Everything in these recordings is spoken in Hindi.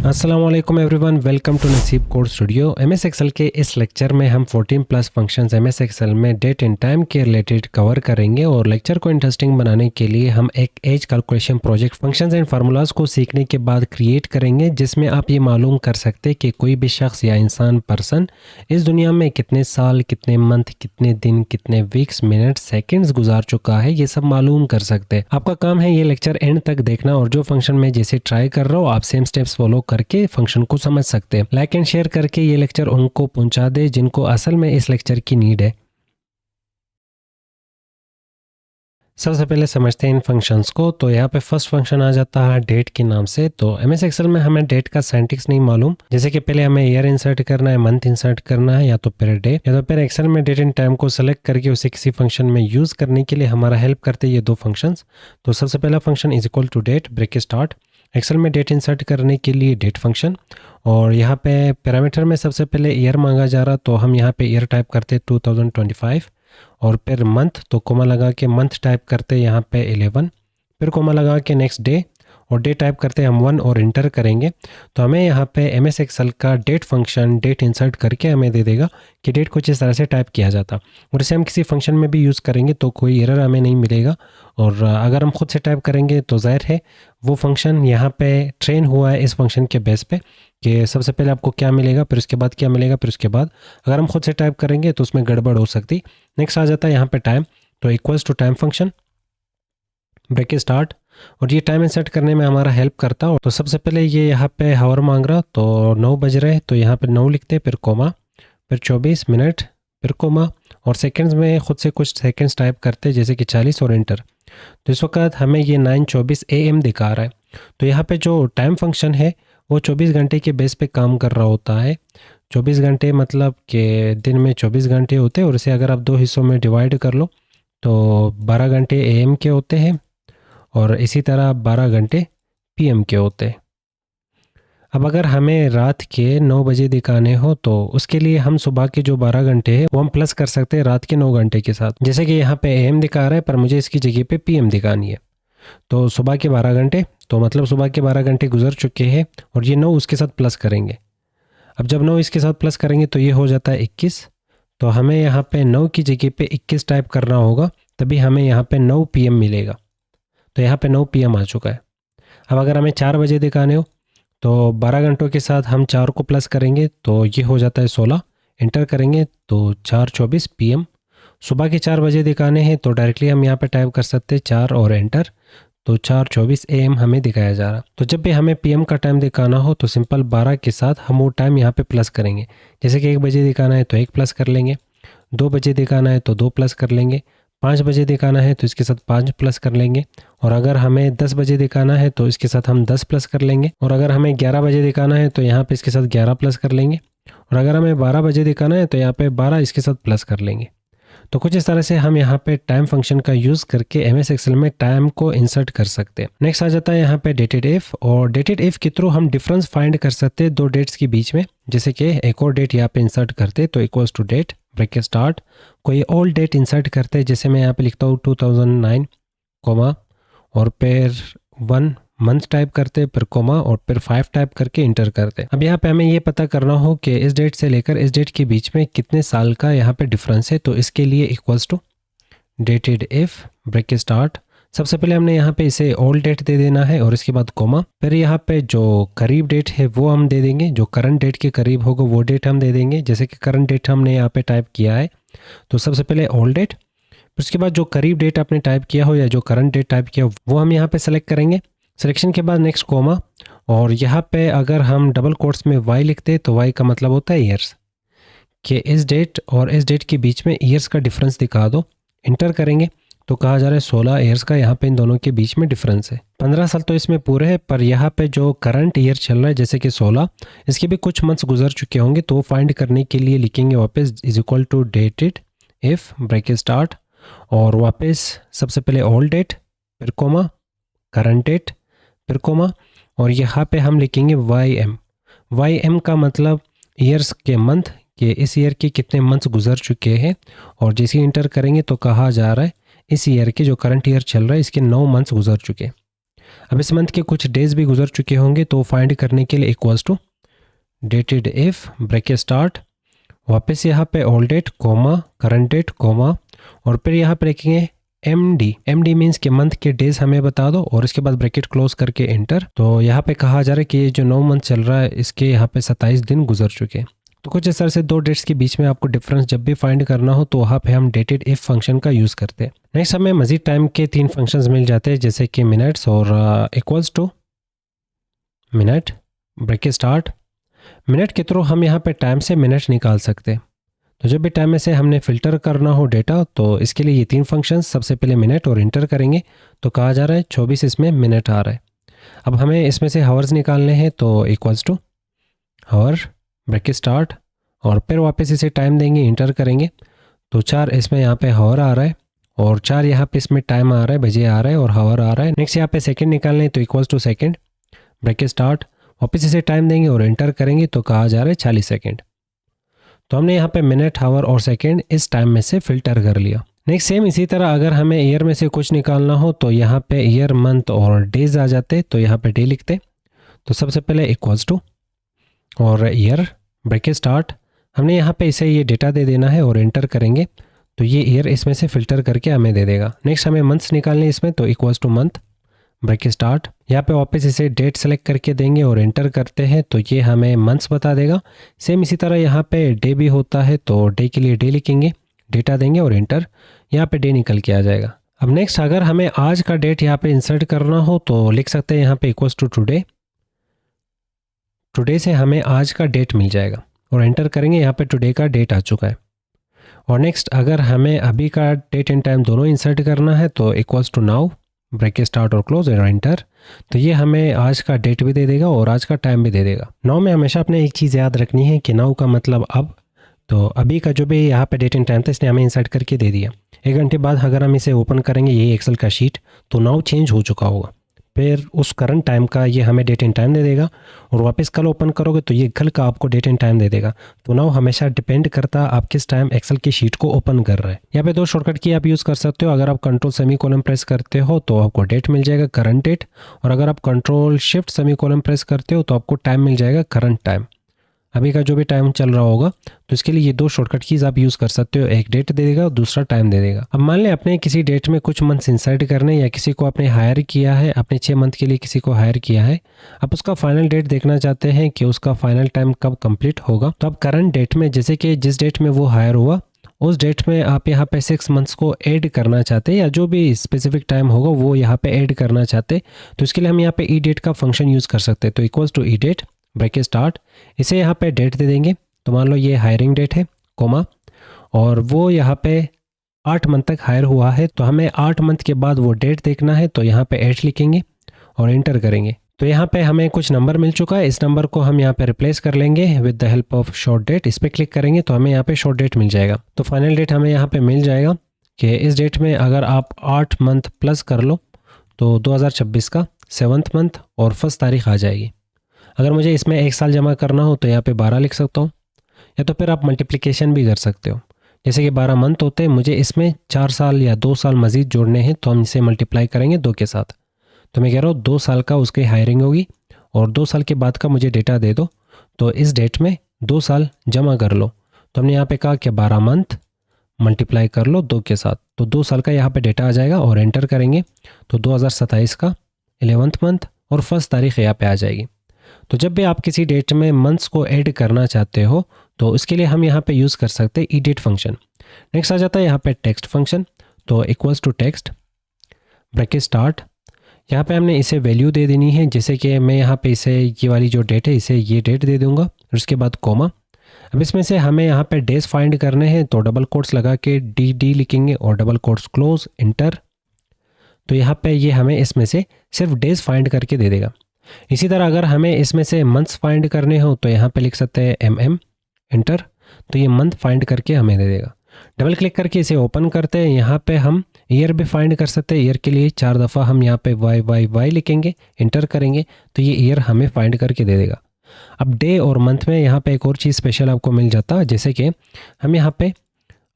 अस्सलाम वालेकुम एवरीवन, वेलकम टू नसीब कोड स्टूडियो। एमएस एक्सेल के इस लेक्चर में हम 14 प्लस फंक्शंस एमएस एक्सेल में डेट एंड टाइम के रिलेटेड कवर करेंगे और लेक्चर को इंटरेस्टिंग बनाने के लिए हम एक as calculation project functions and formulas को सीखने के बाद क्रिएट करेंगे, जिसमें आप ये मालूम कर सकते हैं कि कोई भी शख्स या इंसान पर्सन इस दुनिया में कितने साल, कितने मंथ, कितने दिन, कितने वीक्स, मिनट, सेकेंड्स गुजार चुका है, ये सब मालूम कर सकते हैं। आपका काम है ये लेक्चर एंड तक देखना और जो फंक्शन में जैसे ट्राई कर रहा हो आप सेम स्टेप्स फॉलो करके फंक्शन को समझ सकते हैं। लाइक एंड शेयर करके ये लेक्चर उनको पहुंचा दे जिनको असल में इस लेक्चर की नीड है। सबसे पहले समझते हैं इन फंक्शंस को। तो यहाँ पे फर्स्ट फंक्शन आ जाता है डेट के नाम से। तो एमएस एक्सेल में हमें डेट का साइंटिक्स नहीं मालूम, जैसे कि पहले हमें ईयर इंसर्ट करना है, मंथ इंसर्ट करना है, या तो फिर डे, या तो फिर एक्सेल में डेट एंड टाइम को सेलेक्ट करके उसे किसी फंक्शन में यूज करने के लिए हमारा हेल्प करते हैं ये दो फंक्शंस। तो सबसे पहला function is equal to date bracket start, Excel में डेट इंसर्ट करने के लिए डेट फंक्शन। और यहाँ पे पैरामीटर में सबसे पहले ईयर मांगा जा रहा, तो हम यहाँ पे ईयर टाइप करते 2025 और फिर मंथ, तो कोमा लगा के मंथ टाइप करते यहाँ पे 11, फिर कोमा लगा के नेक्स्ट डे और डे टाइप करते हम 1 और इंटर करेंगे। तो हमें यहाँ पे एमएस एक्सेल का डेट फंक्शन डेट इंसर्ट करके हमें दे देगा कि डेट कुछ इस तरह से टाइप किया जाता, और इसे हम किसी फंक्शन में भी यूज़ करेंगे तो कोई एरर हमें नहीं मिलेगा। और अगर हम खुद से टाइप करेंगे तो जाहिर है वो फंक्शन यहाँ पे ट्रेन हुआ है इस फंक्शन के बेस पे कि सबसे पहले आपको क्या मिलेगा, फिर उसके बाद क्या मिलेगा, फिर उसके बाद अगर हम खुद से टाइप करेंगे तो उसमें गड़बड़ हो सकती। नेक्स्ट आ जाता है यहाँ पे टाइम, तो equals to time function bracket start, और ये टाइम इंसर्ट करने में हमारा हेल्प करता है। तो सबसे पहले ये यहाँ पे हावर मांग रहा, तो 9 बज रहे, तो यहाँ पे 9 लिखते, फिर कोमा, फिर 24 मिनट, फिर कोमा, और सेकंड्स में खुद से कुछ सेकंड्स टाइप करते जैसे कि 40 और इंटर। तो इस वक्त हमें ये 9:24 AM दिखा रहा है। तो यहाँ पे जो टाइम फंक्शन है वो 24 घंटे के बेस पे काम कर रहा होता है। 24 घंटे मतलब कि दिन में 24 घंटे होते हैं, और इसे अगर आप दो हिस्सों में डिवाइड कर लो तो 12 घंटे AM के होते हैं और इसी तरह 12 घंटे PM के होते हैं। अब अगर हमें रात के 9 बजे दिखाने हो तो उसके लिए हम सुबह के जो 12 घंटे हैं वो हम प्लस कर सकते हैं रात के 9 घंटे के साथ। जैसे कि यहाँ पे AM दिखा रहा है पर मुझे इसकी जगह पे PM दिखानी है। तो सुबह के 12 घंटे, तो मतलब सुबह के 12 घंटे गुजर चुके हैं और ये 9 उसके साथ प्लस करेंगे। अब जब 9 इसके साथ प्लस करेंगे तो ये हो जाता है 21। तो हमें यहाँ पे 9 की जगह पे 21 टाइप करना होगा, तभी हमें यहाँ पे 9 PM मिलेगा। तो यहाँ पे 9 PM आ चुका है। अब अगर हमें 4 बजे दिखाने हो तो 12 घंटों के साथ हम 4 को प्लस करेंगे तो ये हो जाता है 16, इंटर करेंगे तो 4:24 PM। सुबह के 4 बजे दिखाने हैं तो डायरेक्टली हम यहाँ पे टाइप कर सकते हैं 4 और एंटर, तो 4:24 AM हमें दिखाया जा रहा। तो जब भी हमें PM का टाइम दिखाना हो तो सिंपल 12 के साथ हम वो टाइम यहाँ पे प्लस करेंगे। जैसे कि 1 बजे दिखाना है तो 1 प्लस कर लेंगे, 2 बजे दिखाना है तो 2 प्लस कर लेंगे, 5 बजे दिखाना है तो इसके साथ 5 प्लस कर लेंगे, और अगर हमें 10 बजे दिखाना है तो इसके साथ हम 10 प्लस कर लेंगे, और अगर हमें 11 बजे दिखाना है तो यहाँ पे इसके साथ 11 प्लस कर लेंगे, और अगर हमें 12 बजे दिखाना है तो यहाँ पे 12 इसके साथ प्लस कर लेंगे। तो कुछ इस तरह से हम यहाँ पे टाइम फंक्शन का यूज़ करके एमएस एक्सेल में टाइम को इंसर्ट कर सकते हैं। नेक्स्ट आ जाता है यहाँ पे डेटेड इफ, और डेटेड इफ के थ्रू हम डिफरेंस फाइंड कर सकते हैं दो डेट्स के बीच में। जैसे कि एक और डेट यहाँ पे इंसर्ट करते तो equals to date bracket start, कोई ओल्ड डेट इंसर्ट करते हैं, जैसे मैं यहाँ पे लिखता हूँ 2009 कोमा, और फिर 1 मंथ टाइप करते, फिर कोमा, और फिर 5 टाइप करके इंटर करते। अब यहाँ पे हमें ये पता करना हो कि इस डेट से लेकर इस डेट के बीच में कितने साल का यहाँ पे डिफरेंस है, तो इसके लिए equals to dated if bracket start. सबसे पहले हमने यहाँ पे इसे ओल्ड डेट दे देना है और इसके बाद कोमा, फिर यहाँ पे जो करीब डेट है वो हम दे देंगे, जो करंट डेट के करीब होगा वो डेट हम दे देंगे। जैसे कि करंट डेट हमने यहाँ पे टाइप किया है, तो सबसे पहले ओल्ड डेट, फिर उसके बाद जो करीब डेट आपने टाइप किया हो या जो करंट डेट टाइप किया हो वो हम यहाँ पे सेलेक्ट करेंगे। सिलेक्शन के बाद नेक्स्ट कोमा, और यहाँ पे अगर हम डबल कोट्स में y लिखते हैं तो y का मतलब होता है ईयर्स, कि इस डेट और इस डेट के बीच में ईयर्स का डिफरेंस दिखा दो। इंटर करेंगे तो कहा जा रहा है 16 ईयर्स का यहाँ पे इन दोनों के बीच में डिफरेंस है। 15 साल तो इसमें पूरे हैं, पर यहाँ पे जो करंट ईयर चल रहा है जैसे कि 16, इसके भी कुछ मंथ्स गुजर चुके होंगे, तो वो फाइंड करने के लिए लिखेंगे वापस is equal to dated if bracket start, और वापस सबसे पहले ओल्ड डेट, फिर कोमा, करंट डेट, फिर कोमा, और यहाँ पे हम लिखेंगे YM का मतलब ईयर्स के मंथ, कि इस ईयर के कितने मंथ्स गुजर चुके हैं, और जैसे इंटर करेंगे तो कहा जा रहा है इस ईयर के जो करंट ईयर चल रहा है इसके 9 मंथ्स गुजर चुके हैं। अब इस मंथ के कुछ डेज भी गुजर चुके होंगे, तो फाइंड करने के लिए equals to dated if bracket start, वापस यहाँ पे old date comma current date comma, और फिर यहाँ पे लिखेंगे एम डी मीन्स के मंथ के डेज हमें बता दो, और इसके बाद ब्रैकेट क्लोज करके एंटर। तो यहाँ पे कहा जा रहा है कि ये जो 9 मंथ चल रहा है इसके यहाँ पे 27 दिन गुजर चुके हैं। तो कुछ इस तरह से दो डेट्स के बीच में आपको डिफरेंस जब भी फाइंड करना हो तो वहाँ पे हम डेटेड इफ फंक्शन का यूज़ करते हैं। नेक्स्ट हमें मजीद टाइम के 3 फंक्शंस मिल जाते हैं, जैसे कि मिनट्स और equals to minute bracket start. Minute के थ्रू हम यहाँ पे टाइम से मिनट निकाल सकते हैं। तो जब भी टाइम में से हमने फ़िल्टर करना हो डेटा, तो इसके लिए ये 3 फंक्शंस, सबसे पहले मिनट और इंटर करेंगे। तो कहा जा रहा है 24 इसमें मिनट आ रहा है। अब हमें इसमें से हावर्स निकालने हैं, तो equals to hour bracket start, और फिर वापस इसे टाइम देंगे, इंटर करेंगे। तो 4 इसमें यहाँ पे हावर आ रहा है, और 4 यहाँ पे इसमें टाइम आ रहा है, बजे आ रहा है, और हावर आ रहा है। नेक्स्ट यहाँ पे सेकंड निकालने हैं, तो equals to second bracket start, वापस इसे टाइम देंगे और एंटर करेंगे। तो कहा जा रहा है 40 सेकंड। तो हमने यहाँ पे मिनट हावर और सेकंड इस टाइम में से फ़िल्टर कर लिया। नेक्स्ट सेम इसी तरह अगर हमें ईयर में से कुछ निकालना हो, तो यहाँ पे ईयर मंथ और डेज आ जाते, तो यहाँ पे डे लिखते। तो सबसे पहले इक्वल्स टू और ईयर ब्रैकेट स्टार्ट, हमने यहाँ पे इसे ये डेटा दे देना है और एंटर करेंगे। तो ये ईयर इसमें से फ़िल्टर करके हमें दे देगा। नेक्स्ट हमें मंथ्स निकालने इसमें, तो equals two month bracket start, यहाँ पे वापस इसे डेट सेलेक्ट करके देंगे और एंटर करते हैं। तो ये हमें मंथ्स बता देगा। सेम इसी तरह यहाँ पे डे भी होता है, तो डे के लिए डे लिखेंगे, डेटा देंगे और एंटर, यहाँ पे डे निकल के आ जाएगा। अब नेक्स्ट अगर हमें आज का डेट यहाँ पे इंसर्ट करना हो, तो लिख सकते हैं यहाँ पे इक्वल्स टू टुडे। टुडे से हमें आज का डेट मिल जाएगा और एंटर करेंगे, यहाँ पे टुडे का डेट आ चुका है। और नेक्स्ट अगर हमें अभी का डेट एंड टाइम दोनों इंसर्ट करना है, तो equals to now bracket start और क्लोज और एंटर। तो ये हमें आज का डेट भी दे देगा और आज का टाइम भी दे देगा। नाउ में हमेशा अपने एक चीज़ याद रखनी है कि नाउ का मतलब अब। तो अभी का जो भी यहाँ पे डेट एंड टाइम था इसने हमें इंसर्ट करके दे दिया। 1 घंटे बाद अगर हम इसे ओपन करेंगे ये एक्सेल का शीट, तो नाउ चेंज हो चुका होगा। फिर उस करंट टाइम का ये हमें डेट एंड टाइम दे देगा, और वापस कल ओपन करोगे तो ये कल का आपको डेट एंड टाइम दे देगा। तो नाउ हमेशा डिपेंड करता आप किस टाइम एक्सेल की शीट को ओपन कर रहे हैं। यहाँ पे 2 शॉर्टकट की आप यूज़ कर सकते हो। अगर आप कंट्रोल सेमीकोलन प्रेस करते हो तो आपको डेट मिल जाएगा करंट डेट, और अगर आप कंट्रोल शिफ्ट सेमीकोलन प्रेस करते हो तो आपको टाइम मिल जाएगा करंट टाइम, अभी का जो भी टाइम चल रहा होगा। तो इसके लिए ये 2 शॉर्टकट कीज़ आप यूज़ कर सकते हो, एक डेट दे देगा और दूसरा टाइम दे देगा। अब मान लें अपने किसी डेट में कुछ मंथ्स इंसर्ट करने, या किसी को आपने हायर किया है, आपने 6 मंथ के लिए किसी को हायर किया है, आप उसका फाइनल डेट देखना चाहते हैं कि उसका फाइनल टाइम कब कंप्लीट होगा। तो अब करंट डेट में, जैसे कि जिस डेट में वो हायर हुआ उस डेट में आप यहाँ पे 6 मंथ्स को ऐड करना चाहते हैं, या जो भी स्पेसिफिक टाइम होगा वो यहाँ पे ऐड करना चाहते हैं, तो इसके लिए हम यहाँ पे ई डेट का फंक्शन यूज़ कर सकते हैं। तो equals to E date bracket start, इसे यहाँ पे डेट दे देंगे। तो मान लो ये हायरिंग डेट है कोमा, और वो यहाँ पे 8 मंथ तक हायर हुआ है, तो हमें 8 मंथ के बाद वो डेट देखना है। तो यहाँ पे 8 लिखेंगे और एंटर करेंगे। तो यहाँ पे हमें कुछ नंबर मिल चुका है, इस नंबर को हम यहाँ पे रिप्लेस कर लेंगे with the help of short date. इस पर क्लिक करेंगे तो हमें यहाँ पे शॉर्ट डेट मिल जाएगा। तो फाइनल डेट हमें यहाँ पे मिल जाएगा कि इस डेट में अगर आप 8 मंथ प्लस कर लो तो 2026 का 7th मंथ और 1st तारीख आ जाएगी। अगर मुझे इसमें 1 साल जमा करना हो तो यहाँ पे 12 लिख सकता हूँ, या तो फिर आप मल्टीप्लिकेशन भी कर सकते हो। जैसे कि 12 मंथ होते हैं, मुझे इसमें 4 साल या 2 साल मज़ीद जोड़ने हैं, तो हम इसे मल्टीप्लाई करेंगे 2 के साथ। तो मैं कह रहा हूँ 2 साल का उसकी हायरिंग होगी, और 2 साल के बाद का मुझे डेटा दे दो, तो इस डेट में 2 साल जमा कर लो। तो हमने यहाँ पे कहा कि 12 मंथ मल्टीप्लाई कर लो 2 के साथ, तो 2 साल का यहाँ पे डेटा आ जाएगा और एंटर करेंगे। तो 2027 का 11th मंथ और 1st तारीख यहाँ पे आ जाएगी। तो जब भी आप किसी डेट में मंथ्स को ऐड करना चाहते हो तो इसके लिए हम यहाँ पे यूज़ कर सकते हैं ई डेट फंक्शन। नेक्स्ट आ जाता है यहाँ पे टेक्स्ट फंक्शन। तो equals to text bracket start, यहाँ पे हमने इसे वैल्यू दे देनी है। जैसे कि मैं यहाँ पे इसे ये वाली जो डेट है इसे ये डेट दे दूँगा, और उसके बाद कोमा। अब इसमें से हमें यहाँ पे डेज फाइंड करने हैं, तो डबल कोट्स लगा के डी लिखेंगे और डबल कोट्स क्लोज एंटर। तो यहाँ पे ये हमें इसमें से सिर्फ डेज फाइंड करके दे देगा। इसी तरह अगर हमें इसमें से मंथ्स फाइंड करने हो तो यहाँ पे लिख सकते हैं MM एंटर। तो ये मंथ फाइंड करके हमें दे देगा। डबल क्लिक करके इसे ओपन करते हैं। यहाँ पे हम ईयर भी फाइंड कर सकते हैं। ईयर के लिए 4 दफ़ा हम यहाँ पे Y लिखेंगे, एंटर करेंगे, तो ये ईयर हमें फाइंड करके दे देगा। अब डे और मंथ में यहाँ पे एक और चीज़ स्पेशल आपको मिल जाता है, जैसे कि हम यहाँ पे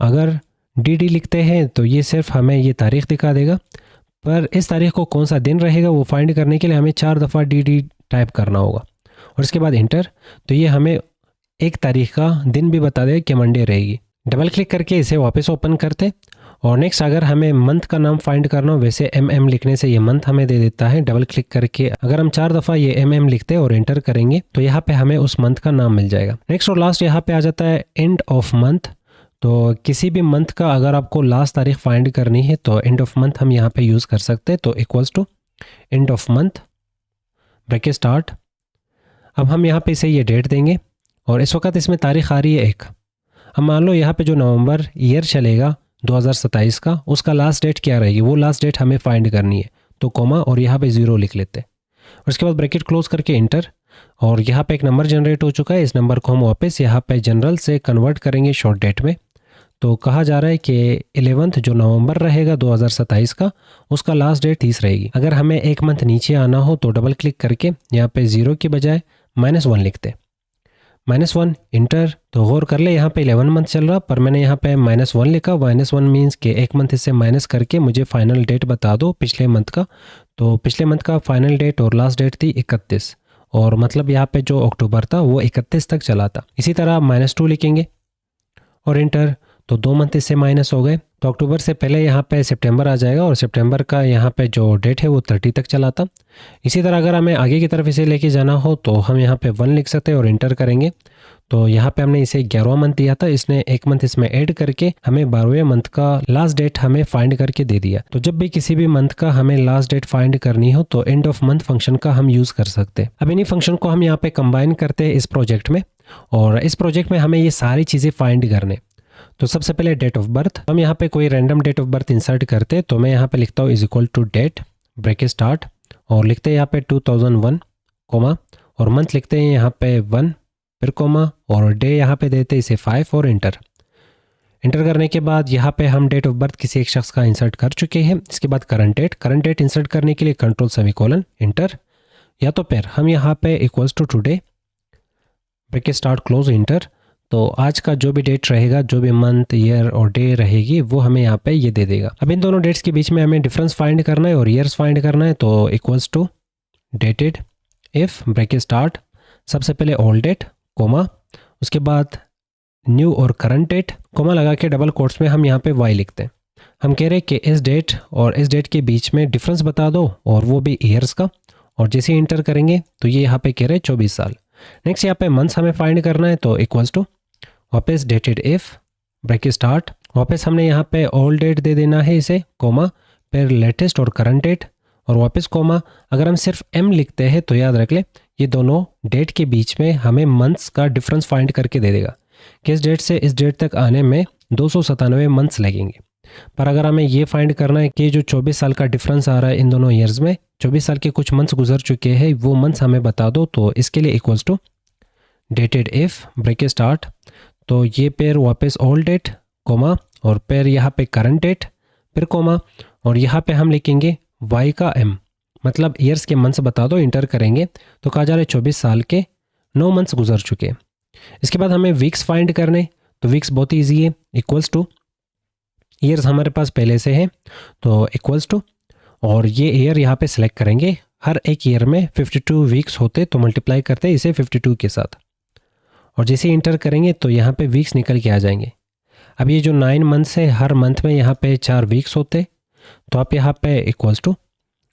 अगर DD लिखते हैं तो ये सिर्फ हमें ये तारीख़ दिखा देगा, पर इस तारीख को कौन सा दिन रहेगा वो फाइंड करने के लिए हमें 4 दफ़ा डी टाइप करना होगा और उसके बाद इंटर। तो ये हमें एक तारीख का दिन भी बता देगा कि मंडे रहेगी। डबल क्लिक करके इसे वापस ओपन करते और नेक्स्ट अगर हमें मंथ का नाम फाइंड करना हो, वैसे MM लिखने से ये मंथ हमें दे देता है। डबल क्लिक करके अगर हम 4 दफ़ा ये MM लिखते और एंटर करेंगे तो यहाँ पे हमें उस मंथ का नाम मिल जाएगा। नेक्स्ट और लास्ट यहाँ पे आ जाता है एंड ऑफ मंथ। तो किसी भी मंथ का अगर आपको लास्ट तारीख फाइंड करनी है तो एंड ऑफ मंथ हम यहाँ पे यूज़ कर सकते हैं। तो equals to end of month bracket start. अब हम यहाँ पे इसे ये डेट देंगे और इस वक्त इसमें तारीख आ रही है 1। अब मान लो यहाँ पे जो नवंबर ईयर चलेगा 2027 का, उसका लास्ट डेट क्या रहेगी, वो लास्ट डेट हमें फाइंड करनी है। तो कोमा और यहाँ पे 0 लिख लेते हैं और उसके बाद ब्रैकेट क्लोज करके इंटर। और यहाँ पे एक नंबर जनरेट हो चुका है। इस नंबर को हम वापस यहाँ पे जनरल से कन्वर्ट करेंगे शॉर्ट डेट में। तो कहा जा रहा है कि 11 जो नवंबर रहेगा 2027 का, उसका लास्ट डेट 30 रहेगी। अगर हमें एक मंथ नीचे आना हो तो डबल क्लिक करके यहाँ पे 0 की बजाय -1 लिखते हैं। -1 इंटर। तो गौर कर ले यहाँ पे 11 मंथ चल रहा, पर मैंने यहाँ पे -1 लिखा। -1 मीन्स कि एक मंथ इससे माइनस करके मुझे फाइनल डेट बता दो पिछले मंथ का। तो पिछले मंथ का फाइनल डेट और लास्ट डेट थी 31, और मतलब यहाँ पे जो अक्टूबर था वो 31 तक चला था। इसी तरह -2 लिखेंगे और इंटर। तो 2 मंथ इससे माइनस हो गए। तो अक्टूबर से पहले यहाँ पे सितंबर आ जाएगा और सितंबर का यहाँ पे जो डेट है वो 30 तक चला था। इसी तरह अगर हमें आगे की तरफ इसे लेके जाना हो तो हम यहाँ पे 1 लिख सकते हैं और इंटर करेंगे। तो यहाँ पे हमने इसे 11वां मंथ दिया था, इसने एक मंथ इसमें ऐड करके हमें 12वें मंथ का लास्ट डेट हमें फाइंड करके दे दिया। तो जब भी किसी भी मंथ का हमें लास्ट डेट फाइंड करनी हो तो एंड ऑफ मंथ फंक्शन का हम यूज़ कर सकते हैं। अब इन्हीं फंक्शन को हम यहाँ पे कंबाइन करते हैं इस प्रोजेक्ट में, और इस प्रोजेक्ट में हमें ये सारी चीज़ें फाइंड करने। तो सबसे पहले डेट ऑफ बर्थ, हम यहाँ पे कोई random date of birth insert करते हैं। तो मैं यहाँ पे लिखता हूँ = डेट ब्रैकेट स्टार्ट और लिखते हैं यहाँ पे 2001 कोमा, और मंथ लिखते हैं यहाँ पे 1 फिर कोमा, और डे यहाँ पे देते हैं इसे 5 और इंटर। इंटर करने के बाद यहाँ पे हम डेट ऑफ बर्थ किसी एक शख्स का इंसर्ट कर चुके हैं। इसके बाद करंट डेट इंसर्ट करने के लिए कंट्रोल सेमीकोलन इंटर, या तो फिर हम यहाँ पे = today bracket start close inter. तो आज का जो भी डेट रहेगा, जो भी मंथ ईयर और डे रहेगी, वो हमें यहाँ पे ये दे देगा। अब इन दोनों डेट्स के बीच में हमें डिफरेंस फाइंड करना है और ईयर्स फाइंड करना है। तो = डेटेड इफ ब्रैकेट स्टार्ट, सबसे पहले ओल्ड डेट कोमा, उसके बाद न्यू और करंट डेट कोमा लगा के डबल कोट्स में हम यहाँ पे वाई लिखते हैं। हम कह रहे हैं कि इस डेट और इस डेट के बीच में डिफरेंस बता दो, और वो भी ईयर्स का। और जैसे ही इंटर करेंगे तो ये यहाँ पे कह रहे हैं 24 साल। नेक्स्ट यहाँ पे मंथ्स हमें फाइंड करना है। तो = वापस डेटेड इफ ब्रैकेट स्टार्ट, वापस हमने यहाँ पे ओल्ड डेट दे देना है इसे कोमा, फिर लेटेस्ट और करंट डेट और वापस कोमा। अगर हम सिर्फ M लिखते हैं तो याद रख ले ये दोनों डेट के बीच में हमें मंथ्स का डिफरेंस फाइंड करके दे देगा कि इस डेट से इस डेट तक आने में 297 मंथ्स लगेंगे। पर अगर हमें ये फाइंड करना है कि जो 24 साल का डिफरेंस आ रहा है इन दोनों ईयर्स में, 24 साल के कुछ मंथ्स गुजर चुके हैं, वो मंथ्स हमें बता दो। तो इसके लिए = डेटेड इफ ब्रैकेट स्टार्ट, तो ये पेयर वापस ओल्ड डेट कोमा, और पेयर यहाँ पे करंट डेट फिर कोमा, और यहाँ पे हम लिखेंगे y का m, मतलब ईयर्स के मंथ्स बता दो। इंटर करेंगे तो कहा जा रहा है 24 साल के 9 मंथ्स गुजर चुके। इसके बाद हमें वीक्स फाइंड करने। तो वीक्स बहुत ईजी है, = ईयर्स हमारे पास पहले से है तो = और ये ईयर यहाँ पे सिलेक्ट करेंगे। हर एक ईयर में 52 वीक्स होते तो मल्टीप्लाई करते इसे 52 के साथ, और जैसे इंटर करेंगे तो यहाँ पे वीक्स निकल के आ जाएंगे। अब ये जो 9 मंथ्स है, हर मंथ में यहाँ पे 4 वीक्स होते, तो आप यहाँ पे =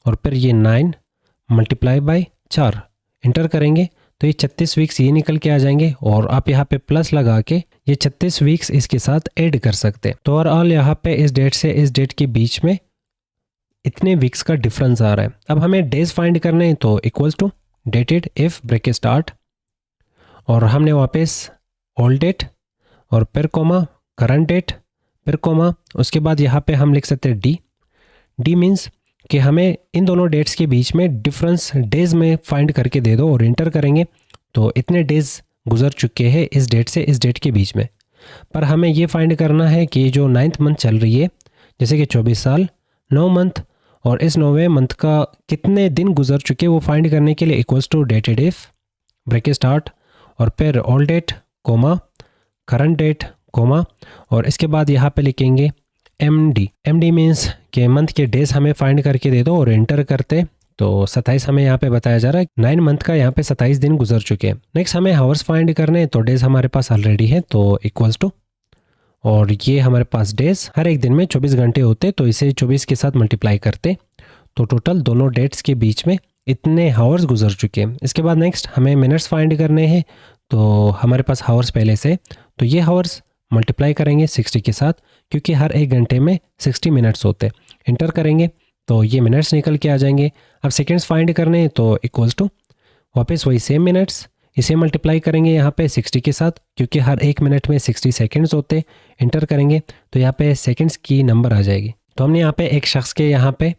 और फिर ये 9 × 4 इंटर करेंगे तो ये 36 वीक्स ये निकल के आ जाएंगे, और आप यहाँ पे प्लस लगा के ये 36 वीक्स इसके साथ ऐड कर सकते हैं। तो ओवरऑल यहाँ पे इस डेट से इस डेट के बीच में इतने वीक्स का डिफरेंस आ रहा है। अब हमें डेज फाइंड करने हैं। तो = डेटेड इफ ब्रैकेट स्टार्ट, और हमने वापस ओल्ड डेट और फिर कोमा करंट डेट फिर कोमा, उसके बाद यहाँ पे हम लिख सकते हैं डी मीन्स कि हमें इन दोनों डेट्स के बीच में डिफरेंस डेज में फाइंड करके दे दो, और इंटर करेंगे तो इतने डेज गुजर चुके हैं इस डेट से इस डेट के बीच में। पर हमें ये फाइंड करना है कि जो 9th मंथ चल रही है, जैसे कि 24 साल 9 मंथ, और इस 9वें मंथ का कितने दिन गुजर चुके वो फाइंड करने के लिए = डेटेड इफ ब्रैकेट स्टार्ट और फिर old date comma current date comma, और इसके बाद यहाँ पे लिखेंगे एम डी मीन्स के मंथ के डेज हमें फाइंड करके दे दो और एंटर करते तो 27 हमें यहाँ पे बताया जा रहा है। 9 मंथ का यहाँ पे 27 दिन गुजर चुके हैं। नेक्स्ट हमें हावर्स फाइंड करने हैं, तो डेज हमारे पास ऑलरेडी है तो इक्वल्स टू, और ये हमारे पास डेज हर एक दिन में 24 घंटे होते, तो इसे 24 के साथ मल्टीप्लाई करते तो टोटल दोनों डेट्स के बीच में इतने हावर्स गुजर चुके हैं। इसके बाद नेक्स्ट हमें मिनट्स फाइंड करने हैं, तो हमारे पास हावर्स पहले से, तो ये हावर्स मल्टीप्लाई करेंगे 60 के साथ, क्योंकि हर एक घंटे में 60 मिनट्स होते। इंटर करेंगे तो ये मिनट्स निकल के आ जाएंगे। अब सेकेंड्स फाइंड करने हैं, तो इक्वल्स टू वापस वही सेम मिनट्स, इसे मल्टीप्लाई करेंगे यहाँ पे 60 के साथ, क्योंकि हर एक मिनट में 60 सेकेंड्स होते। इंटर करेंगे तो यहाँ पे सेकेंड्स की नंबर आ जाएगी। तो हमने यहाँ पे एक शख्स के यहाँ पे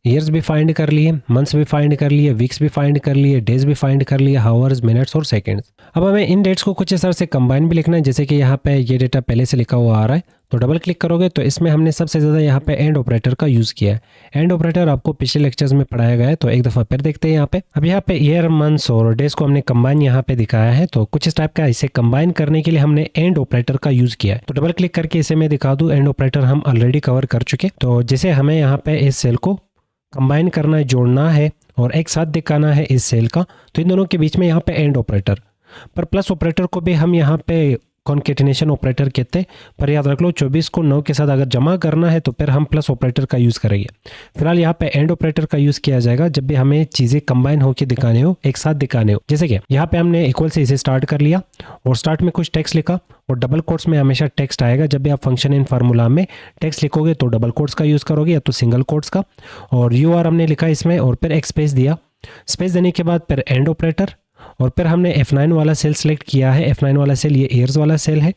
ईयर्स भी फाइंड कर लिए, मंथ्स भी फाइंड कर लिए, वीक्स भी फाइंड कर लिए, डेज भी फाइंड कर लिए, हावर्स, मिनट्स और सेकंड्स। अब हमें इन डेट्स को कुछ इस तरह से कंबाइन भी लिखना है, जैसे कि यहाँ पे ये डेटा पहले से लिखा हुआ आ रहा है, तो डबल क्लिक करोगे तो इसमें हमने सबसे ज़्यादा यहाँ पे एंड ऑपरेटर का यूज़ किया है। एंड ऑपरेटर आपको पिछले लेक्चर्स में पढ़ाया गया है, तो एक दफ़ा फिर देखते हैं यहाँ पे। अब यहाँ पे ईयर, मंथ्स और डेज को हमने कंबाइन यहाँ पे दिखाया है, तो कुछ इस टाइप का इसे कंबाइन करने के लिए हमने एंड ऑपरेटर का यूज़ किया है। तो डबल क्लिक करके इसे मैं दिखा दूँ, एंड ऑपरेटर हम ऑलरेडी कवर कर चुके। तो जैसे हमें यहाँ पे इस सेल को कंबाइन करना है, जोड़ना है और एक साथ दिखाना है इस सेल का, तो इन दोनों के बीच में यहाँ पे एंड ऑपरेटर, पर प्लस ऑपरेटर को भी हम यहाँ पे कॉन्केटिनेशन ऑपरेटर कहते हैं। पर याद रख लो 24 को 9 के साथ अगर जमा करना है तो फिर हम प्लस ऑपरेटर का यूज़ करेंगे। फिलहाल यहाँ पे एंड ऑपरेटर का यूज़ किया जाएगा जब भी हमें चीज़ें कंबाइन होकर दिखाने हो, एक साथ दिखाने हो। जैसे कि यहाँ पे हमने इक्वल से इसे स्टार्ट कर लिया और स्टार्ट में कुछ टेक्स्ट लिखा, और डबल कोट्स में हमेशा टेक्स्ट आएगा। जब भी आप फंक्शन इन फार्मूला में टेक्स्ट लिखोगे तो डबल कोट्स का यूज़ करोगे या तो सिंगल कोट्स का। और UR हमने लिखा इसमें और फिर एक स्पेस दिया। स्पेस देने के बाद फिर एंड ऑपरेटर, और फिर हमने F9 वाला सेल सेलेक्ट किया है। F9 वाला सेल ये ईयर्स वाला सेल है,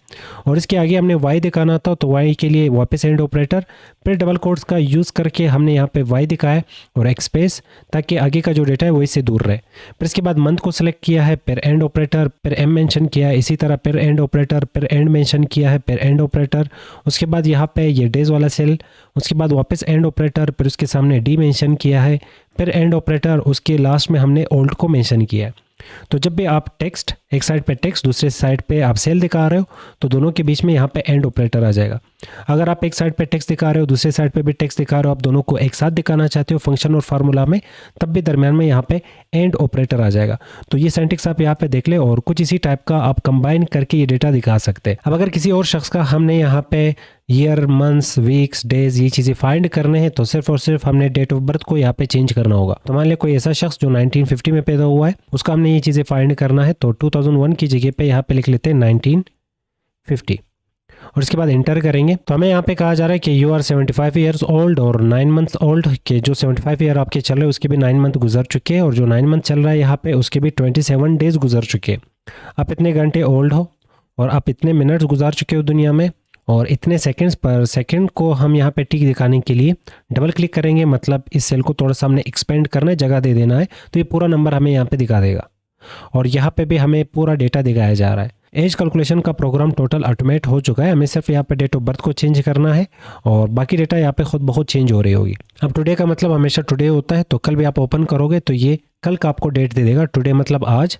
और इसके आगे हमने Y दिखाना था, तो Y के लिए वापस एंड ऑपरेटर, फिर डबल कोट्स का यूज़ करके हमने यहाँ पे Y दिखाया और एक स्पेस, ताकि आगे का जो डेटा है वो इससे दूर रहे। फिर इसके बाद मंथ को सिलेक्ट किया है, फिर एंड ऑपरेटर, फिर M मेंशन किया है, इसी तरह फिर एंड ऑपरेटर, फिर एंड मेंशन किया है, फिर एंड ऑपरेटर। उसके बाद यहाँ पे ये डेज वाला सेल, उसके बाद वापस एंड ऑपरेटर, फिर उसके सामने D मेंशन किया है, फिर एंड ऑपरेटर, उसके लास्ट में हमने ओल्ड को मेंशन किया है। तो जब भी आप टेक्स्ट, एक साइड पे टेक्स्ट, दूसरे साइड पे आप सेल दिखा रहे हो, तो दोनों के बीच में यहाँ पे एंड ऑपरेटर आ जाएगा। अगर आप एक साइड पे टेक्स्ट दिखा रहे हो, दूसरे साइड पे भी टेक्स्ट दिखा रहे हो, आप दोनों को एक साथ दिखाना चाहते हो फंक्शन और फार्मूला में, तब भी दरमियान में यहाँ पे एंड ऑपरेटर आ जाएगा। तो ये सिंटैक्स आप यहाँ पे देख ले, और कुछ इसी टाइप का आप कंबाइन करके ये डेटा दिखा सकते हैं। अब अगर किसी और शख्स का हमने यहाँ पे ईयर, मंथ्स, वीक्स, डेज ये चीज़ें फाइंड करने हैं, तो सिर्फ और सिर्फ हमने डेट ऑफ बर्थ को यहाँ पे चेंज करना होगा। तो मान लिया कोई ऐसा शख्स जो 1950 में पैदा हुआ है, उसका हमने ये चीज़ें फाइंड करना है, तो 2001 की जगह पे यहाँ पे लिख लेते हैं 1950, और इसके बाद इंटर करेंगे। तो हमें यहाँ पे कहा जा रहा है कि यू आर 75 ईयर्स ओल्ड और 9 मंथ ओल्ड, के जो 75 ईयर आपके चल रहे हैं उसके भी 9 मंथ गुजर चुके हैं, और जो 9 मंथ चल रहा है यहाँ पे उसके भी 27 डेज गुजर चुके हैं। आप इतने घंटे ओल्ड हो और आप इतने मिनट्स गुजार चुके हो दुनिया में, और इतने सेकंड्स पर सेकंड को हम यहाँ पे टिक दिखाने के लिए डबल क्लिक करेंगे, मतलब इस सेल को थोड़ा सा हमने एक्सपेंड करना है, जगह दे देना है, तो ये पूरा नंबर हमें यहाँ पे दिखा देगा। और यहाँ पे भी हमें पूरा डेटा दिखाया जा रहा है। एज कैलकुलेशन का प्रोग्राम टोटल ऑटोमेट हो चुका है, हमें सिर्फ यहाँ पे डेट ऑफ बर्थ को चेंज करना है, और बाकी डेटा यहाँ पे खुद बहुत चेंज हो रही होगी। अब टुडे का मतलब हमेशा टुडे होता है, तो कल भी आप ओपन करोगे तो ये कल का आपको डेट दे देगा। टुडे मतलब आज,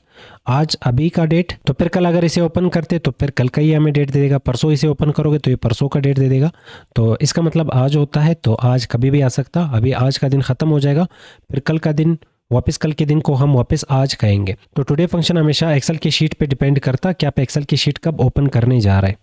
आज अभी का डेट, तो फिर कल अगर इसे ओपन करते तो फिर कल का ही हमें डेट दे देगा। परसों इसे ओपन करोगे तो ये परसों का डेट दे देगा। तो इसका मतलब आज होता है, तो आज कभी भी आ सकता, अभी आज का दिन ख़त्म हो जाएगा, फिर कल का दिन, वापस कल के दिन को हम वापस आज कहेंगे। तो टुडे फंक्शन हमेशा एक्सेल की शीट पे डिपेंड करता कि आप एक्सेल की शीट कब ओपन करने जा रहे हैं।